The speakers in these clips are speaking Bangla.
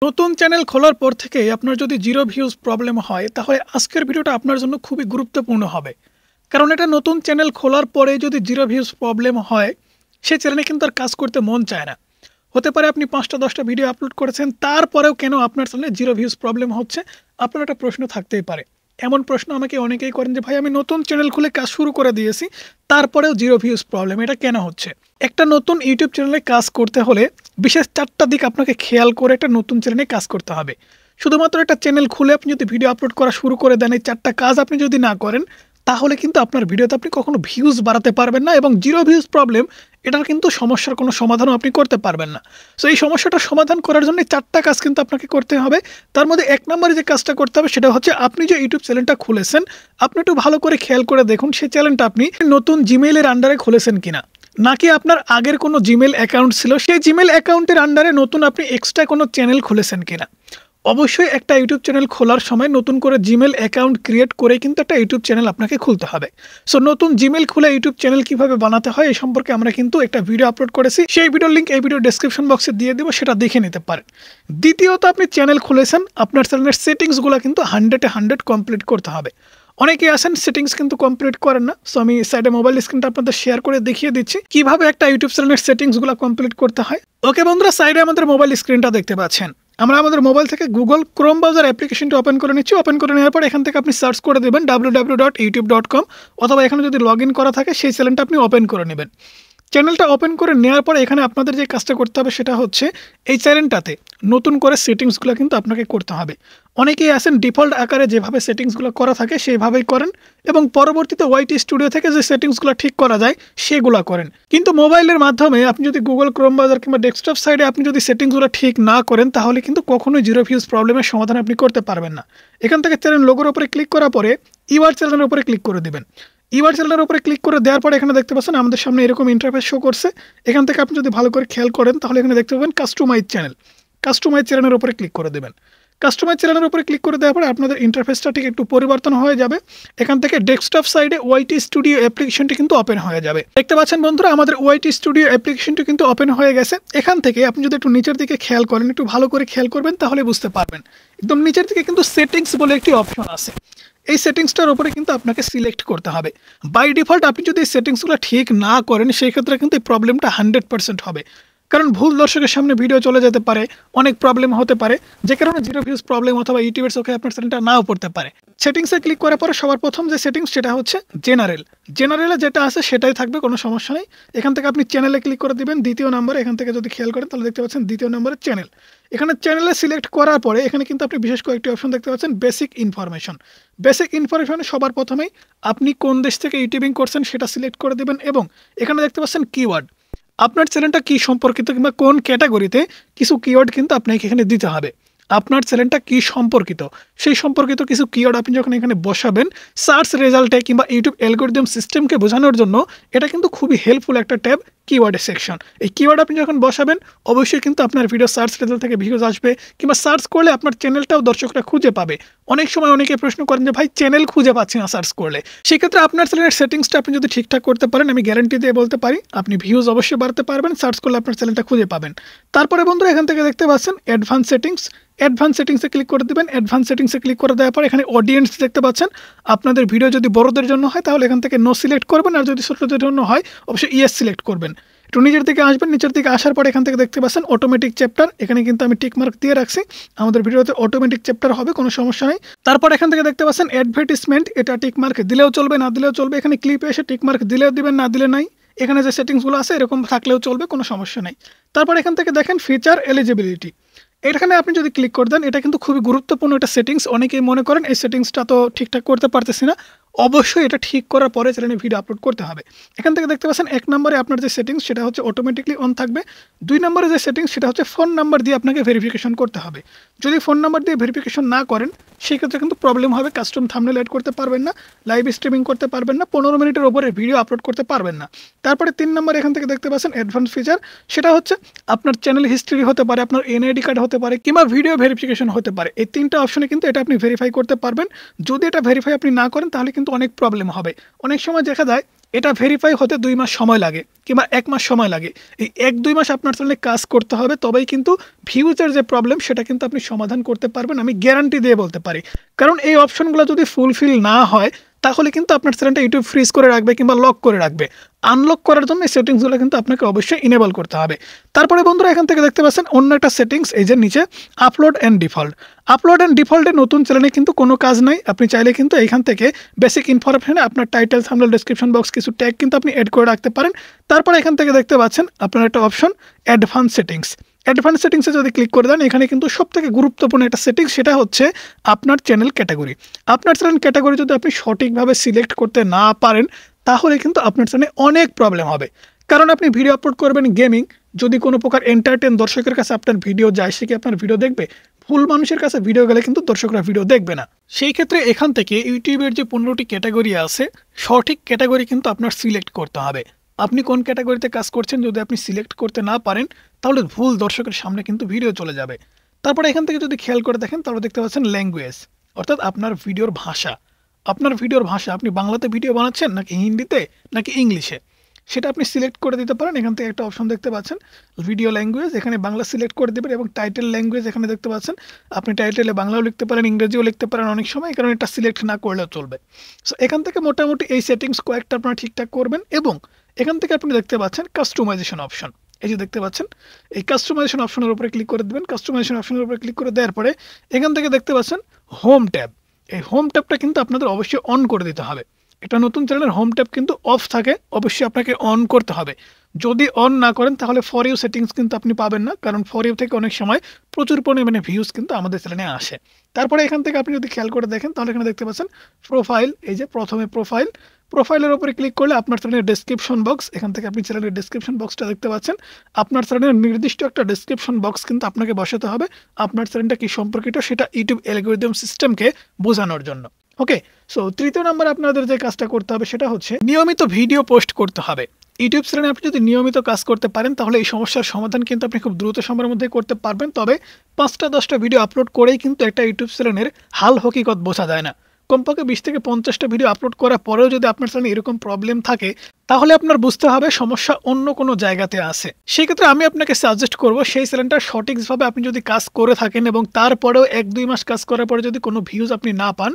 নতুন চ্যানেল খোলার পর থেকে আপনার যদি জিরো ভিউজ প্রবলেম হয় তাহলে আজকের ভিডিওটা আপনার জন্য খুবই গুরুত্বপূর্ণ হবে। কারণ এটা নতুন চ্যানেল খোলার পরে যদি জিরো ভিউজ প্রবলেম হয় সেই চ্যানেলে কিন্তু আর কাজ করতে মন চায় না। হতে পারে আপনি ৫টা-১০টা ভিডিও আপলোড করেছেন, তারপরেও কেন আপনার চ্যানেলে জিরো ভিউজ প্রবলেম হচ্ছে, আপনার একটা প্রশ্ন থাকতেই পারে। এমন প্রশ্ন আমাকে অনেকেই করেন যে ভাই আমি নতুন চ্যানেল খুলে কাজ শুরু করে দিয়েছি, তারপরেও জিরো ভিউজ প্রবলেম, এটা কেন হচ্ছে? একটা নতুন ইউটিউব চ্যানেলে কাজ করতে হলে বিশেষ ৪টা দিক আপনাকে খেয়াল করে একটা নতুন চ্যানেলে কাজ করতে হবে। শুধুমাত্র একটা চ্যানেল খুলে আপনি যদি ভিডিও আপলোড করা শুরু করে দেন, এই ৪টা কাজ আপনি যদি না করেন, তাহলে কিন্তু আপনার ভিডিওতে আপনি কখনো ভিউজ বাড়াতে পারবেন না এবং জিরো ভিউজ প্রবলেম এটার কিন্তু সমস্যার কোনো সমাধানও আপনি করতে পারবেন না। সো এই সমস্যাটার সমাধান করার জন্য ৪টা কাজ কিন্তু আপনাকে করতে হবে। তার মধ্যে ১ নম্বরে যে কাজটা করতে হবে সেটা হচ্ছে আপনি যে ইউটিউব চ্যানেলটা খুলেছেন, আপনি একটু ভালো করে খেয়াল করে দেখুন সেই চ্যানেলটা আপনি নতুন জিমেইলের আন্ডারে খুলেছেন কিনা, নাকি আপনার আগের কোনো জিমেইল অ্যাকাউন্ট ছিল সেই জিমেইল অ্যাকাউন্টের আন্ডারে নতুন আপনি এক্সট্রা কোনো চ্যানেল খুলেছেন কিনা। অবশ্যই একটা ইউটিউব চ্যানেল খোলার সময় নতুন করে জিমেইল অ্যাকাউন্ট ক্রিয়েট করে কিন্তু একটা ইউটিউব চ্যানেল আপনাকে খুলতে হবে। সো নতুন জিমেইল খুলে ইউটিউব চ্যানেল কিভাবে বানাতে হয় এই সম্পর্কে আমরা কিন্তু একটা ভিডিও আপলোড করেছি, সেই ভিডিওর লিঙ্ক এই ভিডিও ডেসক্রিপশন বক্সে দিয়ে দেবো, সেটা দেখে নিতে পারেন। দ্বিতীয়ত, আপনি চ্যানেল খুলেছেন, আপনার চ্যানেলের সেটিংসগুলো কিন্তু 100-এ 100 কমপ্লিট করতে হবে। অনেকেই আছেন সেটিংস কিন্তু কমপ্লিট করেন না। সো আমি সাইডে মোবাইল স্ক্রিনটা আপনাদের শেয়ার করে দেখিয়ে দিচ্ছি কিভাবে একটা ইউটিউব চ্যানেলের সেটিংসগুলো কমপ্লিট করতে হয়। ওকে বন্ধুরা, সাইডে আমাদের মোবাইল স্ক্রিনটা দেখতে পাচ্ছেন। আমরা আমাদের মোবাইল থেকে গুগল ক্রোম ব্রাউজার অ্যাপ্লিকেশনটা ওপেন করে নিচ্ছি। ওপেন করে নেওয়ার পর এখান থেকে আপনি সার্চ করে দেবেন www.youtube.com, অথবা এখানে যদি লগ ইন করা থাকে সেই চ্যানেলটা আপনি ওপেন করে নেবেন। চ্যানেলটা ওপেন করে নেওয়ার পরে এখানে আপনাদের যে কাজটা করতে হবে সেটা হচ্ছে এই চ্যানেলটাতে নতুন করে সেটিংসগুলো কিন্তু আপনাকে করতে হবে। অনেকেই আছেন ডিফল্ট আকারে যেভাবে সেটিংসগুলো করা থাকে সেইভাবেই করেন এবং পরবর্তীতে ওয়াইটি স্টুডিও থেকে যে সেটিংসগুলো ঠিক করা যায় সেগুলো করেন। কিন্তু মোবাইলের মাধ্যমে আপনি যদি গুগল ক্রোম ব্রাউজার কিংবা ডেস্কটপ সাইডে আপনি যদি সেটিংসগুলো ঠিক না করেন, তাহলে কিন্তু কখনোই জিরো ভিউজ প্রবলেমের সমাধান আপনি করতে পারবেন না। এখান থেকে চ্যানেল লোগোর উপরে ক্লিক করার পরে ইউআর চ্যানেলের উপরে ক্লিক করে দেবেন। ইউআর চ্যানেলের উপরে ক্লিক করে দেওয়ার পরে এখানে দেখতে পাচ্ছেন আমাদের সামনে এরকম ইন্টারফেস শো করছে। এখান থেকে আপনি যদি ভালো করে খেয়াল করেন তাহলে এখানে দেখতে পাবেন কাস্টমাইজ চ্যানেল। কাস্টমাইজ চ্যানেলের উপরে ক্লিক করে দেবেন। কাস্টমাইজ চ্যানেলের উপরে ক্লিক করে দেওয়ার পরে আপনাদের ইন্টারফেসটা ঠিক একটু পরিবর্তন হয়ে যাবে। এখান থেকে ডেস্কটপ সাইডে ওয়াইটি স্টুডিও অ্যাপ্লিকেশনটি কিন্তু ওপেন হয়ে যাবে। দেখতে পাচ্ছেন বন্ধুরা, আমাদের ওয়াইটি স্টুডিও অ্যাপ্লিকেশনটি কিন্তু ওপেন হয়ে গেছে। এখান থেকে আপনি যদি একটু নিচের দিকে খেয়াল করেন, একটু ভালো করে খেয়াল করবেন তাহলে বুঝতে পারবেন। একদম নিচের দিকে কিন্তু সেটিংস বলে একটি অপশন আছে। এই সেটিংসটার উপরে কিন্তু আপনাকে সিলেক্ট করতে হবে। বাই ডিফল্ট আপনি যদি এই সেটিংসগুলো ঠিক না করেন সেই ক্ষেত্রে কিন্তু এই প্রবলেমটা 100% হবে। কারণ ভুল দর্শকের সামনে ভিডিও চলে যেতে পারে, অনেক প্রবলেম হতে পারে, যে কারণে জিরো ভিউজ প্রবলেম অথবা ইউটিউবের চোখে আপনার চ্যানেলটা নাও পড়তে পারে। সেটিংসে ক্লিক করার পরে সবার প্রথম যে সেটিংস সেটা হচ্ছে জেনারেল। জেনারেলে যেটা আছে সেটাই থাকবে, কোনো সমস্যা নেই। এখান থেকে আপনি চ্যানেলে ক্লিক করে দিবেন। দ্বিতীয় নম্বরে এখান থেকে যদি খেয়াল করেন তাহলে দেখতে পাচ্ছেন দ্বিতীয় নম্বরে চ্যানেল। এখানে চ্যানেলে সিলেক্ট করার পরে এখানে কিন্তু আপনি বিশেষ কয়েকটি অপশন দেখতে পাচ্ছেন। Basic information. বেসিক ইনফরমেশনে সবার প্রথমেই আপনি কোন দেশ থেকে ইউটিউবিং করছেন সেটা সিলেক্ট করে দেবেন এবং এখানে দেখতে পাচ্ছেন কিওয়ার্ড। আপনার চ্যানেলটা কী সম্পর্কিত কিংবা কোন ক্যাটাগরিতে কিছু কিওয়ার্ড কিন্তু আপনাকে এখানে দিতে হবে। আপনার চ্যানেলটা কী সম্পর্কিত সেই সম্পর্কিত কিছু কিওয়ার্ড আপনি যখন এখানে বসাবেন, সার্চ রেজাল্টে কিংবা ইউটিউব অ্যালগরিদম সিস্টেমকে বোঝানোর জন্য এটা কিন্তু খুবই হেল্পফুল একটা ট্যাব, কিওয়ার্ডের সেকশন। এই কিওয়ার্ড আপনি যখন বসাবেন অবশ্যই কিন্তু আপনার ভিডিও সার্চ রেজাল্ট থেকে ভিউজ আসবে কিংবা সার্চ করলে আপনার চ্যানেলটাও দর্শকরা খুঁজে পাবে। অনেক সময় অনেকে প্রশ্ন করেন যে ভাই চ্যানেল খুঁজে পাচ্ছি না সার্চ করলে। সেক্ষেত্রে আপনার চ্যানেলের সেটিংসটা আপনি যদি ঠিকঠাক করতে পারেন, আমি গ্যারান্টি দিয়ে বলতে পারি আপনি ভিউজ অবশ্যই বাড়াতে পারবেন, সার্চ করলে আপনার চ্যানেলটা খুঁজে পাবেন। তারপরে বন্ধুরা এখান থেকে দেখতে পাচ্ছেন অ্যাডভান্স সেটিংস। অ্যাডভান্স সেটিংসে ক্লিক করে দেবেন। অ্যাডভান্স সেটিংসে ক্লিক করে দেওয়ার পর এখানে অডিয়েন্স দেখতে পাচ্ছেন। আপনাদের ভিডিও যদি বড়দের জন্য হয় তাহলে এখান থেকে নো সিলেক্ট করবেন, আর যদি ছোটদের জন্য হয় অবশ্যই ইয়েস সিলেক্ট করবেন। একটু নিচের দিকে আসবেন। নিচের দিকে আসার পর এখান থেকে দেখতে পাচ্ছেন অটোমেটিক চ্যাপ্টার। এখানে কিন্তু আমি টিক মার্ক দিয়ে রাখছি, আমাদের ভিডিওতে অটোমেটিক চ্যাপ্টার হবে, কোনো সমস্যা নেই। তারপর এখান থেকে দেখতে পাচ্ছেন অ্যাডভার্টিসমেন্ট। এটা টিক মার্ক দিলেও চলবে, না দিলেও চলবে। এখানে ক্লিপে এসে টিক মার্ক দিলেও দিবেন, না দিলে নাই। এখানে যে সেটিংসগুলো আছে এরকম থাকলেও চলবে, কোনো সমস্যা নেই। তারপর এখান থেকে দেখেন ফিচার এলিজিবিলিটি। এখানে আপনি যদি ক্লিক করে দেন, এটা কিন্তু খুবই গুরুত্বপূর্ণ একটা সেটিংস। অনেকেই মনে করেন এই সেটিংসটা তো ঠিকঠাক করতে পারতেছি না। অবশ্যই এটা ঠিক করার পরে চ্যানেলে ভিডিও আপলোড করতে হবে। এখান থেকে দেখতে পাচ্ছেন 1 নম্বরে আপনার যে সেটিংস সেটা হচ্ছে অটোমেটিকলি অন থাকবে। 2 নম্বরে যে সেটিংস সেটা হচ্ছে ফোন নাম্বার দিয়ে আপনাকে ভেরিফিকেশন করতে হবে। যদি ফোন নাম্বার দিয়ে ভেরিফিকেশন না করেন সেক্ষেত্রে কিন্তু প্রবলেম হবে। কাস্টম থাম্বনেল এড করতে পারবেন না, লাইভ স্ট্রিমিং করতে পারবেন না, 15 মিনিটের উপরে ভিডিও আপলোড করতে পারবেন না। তারপরে 3 নম্বর এখান থেকে দেখতে পাচ্ছেন অ্যাডভান্স ফিচার। সেটা হচ্ছে আপনার চ্যানেল হিস্ট্রি হতে পারে, আপনার এনআইডি কার্ড হতে পারে কিংবা ভিডিও ভেরিফিকেশন হতে পারে। এই 3টা অপশনে কিন্তু এটা আপনি ভেরিফাই করতে পারবেন। যদি এটা ভেরিফাই আপনি না করেন তাহলে কিন্তু অনেক প্রবলেম হবে। অনেক সময় দেখা যায় এটা ভেরিফাই হতে 2 মাস সময় লাগে কিংবা 1 মাস সময় লাগে। এই 1-2 মাস আপনার চ্যানেলে কাজ করতে হবে, তবেই কিন্তু ভিউজের যে প্রবলেম সেটা কিন্তু আপনি সমাধান করতে পারবেন, আমি গ্যারান্টি দিয়ে বলতে পারি। কারণ এই অপশনগুলো যদি ফুলফিল না হয় তাহলে কিন্তু আপনার চ্যানেলটা ইউটিউব ফ্রিজ করে রাখবে কিংবা লক করে রাখবে। আনলক করার জন্য এই সেটিংসগুলো কিন্তু আপনাকে অবশ্যই ইনেবল করতে হবে। তারপরে বন্ধুরা এখান থেকে দেখতে পাচ্ছেন অন্য একটা সেটিংস, এই যে নিচে upload and default. Upload and ডিফল্টে নতুন চ্যানেলে কিন্তু কোনো কাজ নাই। আপনি চাইলে কিন্তু এখান থেকে বেসিক ইনফরমেশনে আপনার টাইটেল, থাম্বনেল, ডেসক্রিপশন বক্স কিছু ট্যাগ কিন্তু আপনি এড করে রাখতে পারেন। তারপর এখান থেকে দেখতে পাচ্ছেন আপনার একটা অপশন অ্যাডভান্স সেটিংস। অ্যাডভান্স সেটিংসে যদি ক্লিক করে দেন, এখানে কিন্তু সবথেকে গুরুত্বপূর্ণ একটা সেটিংস, সেটা হচ্ছে আপনার চ্যানেল ক্যাটাগরি। আপনার চ্যানেল ক্যাটাগরি যদি আপনি সঠিকভাবে সিলেক্ট করতে না পারেন তাহলে কিন্তু আপনার চ্যানেলে অনেক প্রবলেম হবে। কারণ আপনি ভিডিও আপলোড করবেন গেমিং, যদি কোনো প্রকার এন্টারটেন দর্শকের কাছে আপনার ভিডিও যায়, সে কি আপনার ভিডিও দেখবে? ভুল মানুষের কাছে ভিডিও গেলে কিন্তু দর্শকরা ভিডিও দেখবে না। সেই ক্ষেত্রে এখান থেকে ইউটিউবের যে 15টি ক্যাটাগরি আছে, সঠিক ক্যাটাগরি কিন্তু আপনার সিলেক্ট করতে হবে। আপনি কোন ক্যাটাগরিতে কাজ করছেন যদি আপনি সিলেক্ট করতে না পারেন তাহলে ভুল দর্শকের সামনে কিন্তু ভিডিও চলে যাবে। তারপরে এখান থেকে যদি খেয়াল করে দেখেন তাহলে দেখতে পাচ্ছেন ল্যাঙ্গুয়েজ, অর্থাৎ আপনার ভিডিওর ভাষা। আপনার ভিডিওর ভাষা, আপনি বাংলাতে ভিডিও বানাচ্ছেন নাকি হিন্দিতে নাকি ইংলিশে, সেটা আপনি সিলেক্ট করে দিতে পারেন। এখান থেকে একটা অপশন দেখতে পাচ্ছেন ভিডিও ল্যাঙ্গুয়েজ, এখানে বাংলা সিলেক্ট করে দেবেন। এবং টাইটেল ল্যাঙ্গুয়েজ এখানে দেখতে পাচ্ছেন, আপনি টাইটেলে বাংলাও লিখতে পারেন, ইংরেজিও লিখতে পারেন অনেক সময়, কারণ এটা সিলেক্ট না করলেও চলবে। সো এখান থেকে মোটামুটি এই সেটিংস কয়েকটা আপনারা ঠিকঠাক করবেন। এবং এখান থেকে আপনি দেখতে পাচ্ছেন কাস্টমাইজেশন অপশন, এই যে দেখতে পাচ্ছেন এই কাস্টমাইজেশন অপশনের উপরে ক্লিক করে দেবেন। কাস্টমাইজেশন অপশনের উপরে ক্লিক করে দেওয়ার পরে এখান থেকে দেখতে পাচ্ছেন হোম ট্যাব। এই হোম ট্যাবটা কিন্তু আপনাদের অবশ্যই অন করে দিতে হবে। একটা নতুন চ্যানেলের হোম ট্যাব কিন্তু অফ থাকে, অবশ্যই আপনাকে অন করতে হবে। যদি অন না করেন তাহলে ফর ইউ সেটিংস কিন্তু আপনি পাবেন না, কারণ ফর ইউ থেকে অনেক সময় প্রচুর পরিমাণে ভিউজ কিন্তু আমাদের চ্যানেলে আসে। তারপরে এখান থেকে আপনি যদি খেয়াল করে দেখেন তাহলে এখানে দেখতে পাচ্ছেন প্রোফাইল, এই যে প্রথমে প্রোফাইলের উপরে ক্লিক করলে আপনার চ্যানেলের ডেসক্রিপশন বক্স, এখান থেকে আপনি চ্যানেলের ডেসক্রিপশন বক্সটা দেখতে পাচ্ছেন। আপনার চ্যানেলের নির্দিষ্ট একটা ডেসক্রিপশন বক্স কিন্তু আপনাকে বসাতে হবে, আপনার চ্যানেলটা কি সম্পর্কিত সেটা ইউটিউব অ্যালগরিদম সিস্টেমকে বোঝানোর জন্য। ওকে, সো তৃতীয় নম্বরে আপনাদের যে কাজটা করতে হবে সেটা হচ্ছে নিয়মিত ভিডিও পোস্ট করতে হবে। ইউটিউব চ্যানেলে আপনি যদি নিয়মিত কাজ করতে পারেন তাহলে এই সমস্যার সমাধান কিন্তু আপনি খুব দ্রুত সময়ের মধ্যে করতে পারবেন। তবে 5টা-10টা ভিডিও আপলোড করেই কিন্তু একটা ইউটিউব চ্যানেলের হাল হকিকত বোঝা যায় না। কমপক্ষে 20 থেকে 50টা ভিডিও আপলোড করার পরেও যদি আপনার চ্যানেলে এরকম প্রবলেম থাকে তাহলে আপনার বুঝতে হবে সমস্যা অন্য কোনো জায়গাতে আছে। সেই ক্ষেত্রে আমি আপনাকে সাজেস্ট করব সেই চ্যানেলটা সঠিকভাবে আপনি যদি কাজ করে থাকেন এবং তারপরেও 1-2 মাস কাজ করার পরে যদি কোনো ভিউজ আপনি না পান,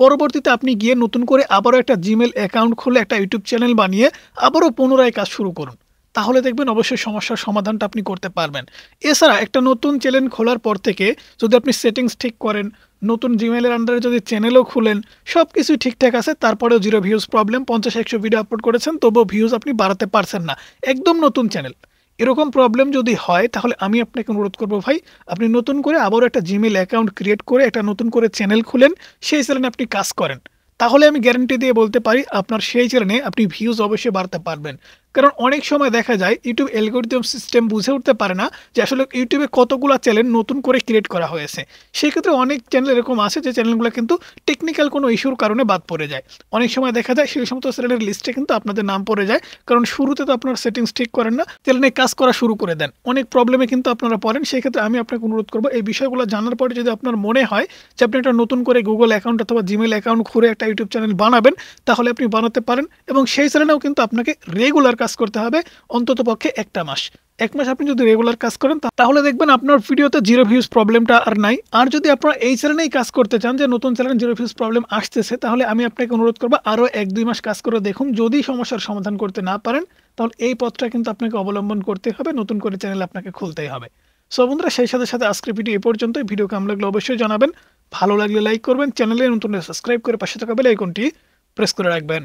পরবর্তীতে আপনি গিয়ে নতুন করে আবারও একটা জিমেল অ্যাকাউন্ট খুলে একটা ইউটিউব চ্যানেল বানিয়ে আবারও পুনরায় কাজ শুরু করুন। তাহলে দেখবেন অবশ্যই সমস্যার সমাধানটা আপনি করতে পারবেন। এছাড়া একটা নতুন চ্যানেল খোলার পর থেকে যদি আপনি সেটিংস ঠিক করেন, নতুন জিমেলের আন্ডারে যদি চ্যানেলও খুলেন, সব কিছুই ঠিকঠাক আছে, তারপরেও 0 ভিউজ প্রবলেম, 50-100 ভিডিও আপলোড করেছেন তবুও ভিউজ আপনি বাড়াতে পারছেন না, একদম নতুন চ্যানেল, এরকম প্রবলেম যদি হয় তাহলে আমি আপনাকে অনুরোধ করবো ভাই, আপনি নতুন করে আবারও একটা জিমেল অ্যাকাউন্ট ক্রিয়েট করে একটা নতুন করে চ্যানেল খুলেন, সেই চ্যানেলে আপনি কাজ করেন। তাহলে আমি গ্যারান্টি দিয়ে বলতে পারি আপনার সেই চ্যানেলে আপনি ভিউজ অবশ্যই বাড়াতে পারবেন। কারণ অনেক সময় দেখা যায় ইউটিউব অ্যালগরিদম সিস্টেম বুঝে উঠতে পারে না যে আসলে ইউটিউবে কতগুলো চ্যানেল নতুন করে ক্রিয়েট করা হয়েছে। সেক্ষেত্রে অনেক চ্যানেল এরকম আছে যে চ্যানেলগুলো কিন্তু টেকনিক্যাল কোনো ইস্যুর কারণে বাদ পড়ে যায়। অনেক সময় দেখা যায় সেই সমস্ত চ্যানেলের লিস্টে কিন্তু আপনাদের নাম পড়ে যায়, কারণ শুরুতে তো আপনার সেটিংস ঠিক করেন না, চ্যানেলে কাজ করা শুরু করে দেন, অনেক প্রবলেমে কিন্তু আপনারা পড়েন। সেই ক্ষেত্রে আমি আপনাকে অনুরোধ করবো এই বিষয়গুলো জানার পরে যদি আপনার মনে হয় যে আপনি একটা নতুন করে গুগল অ্যাকাউন্ট অথবা জিমেল অ্যাকাউন্ট খুলে একটা ইউটিউব চ্যানেল বানাবেন, তাহলে আপনি বানাতে পারেন। এবং সেই চ্যানেলেও কিন্তু আপনাকে রেগুলার কাজ করতে হবে, অন্তত পক্ষে 1 মাস। 1 মাস আপনি যদি রেগুলার কাজ করেন তাহলে দেখবেন আপনার ভিডিওতে 0 ভিউজ প্রবলেমটা আর নাই। আর যদি আপনারা এই চ্যানেলেই কাজ করতে চান যে নতুন চ্যানেলে 0 ভিউজ প্রবলেম আসতেছে, তাহলে আমি আপনাকে অনুরোধ করবো আরও 1-2 মাস কাজ করে দেখুন। যদি সমস্যার সমাধান করতে না পারেন তাহলে এই পথটা কিন্তু আপনাকে অবলম্বন করতে হবে, নতুন করে চ্যানেল আপনাকে খুলতেই হবে। সো বন্ধুরা, সেই সাথে সাথে আজকের ভিডিও এ পর্যন্তই। ভিডিও কেমন লাগলে অবশ্যই জানাবেন, ভালো লাগলে লাইক করবেন, চ্যানেলে নতুন সাবস্ক্রাইব করে পাশে থাকা বেল আইকনটি প্রেস করে রাখবেন।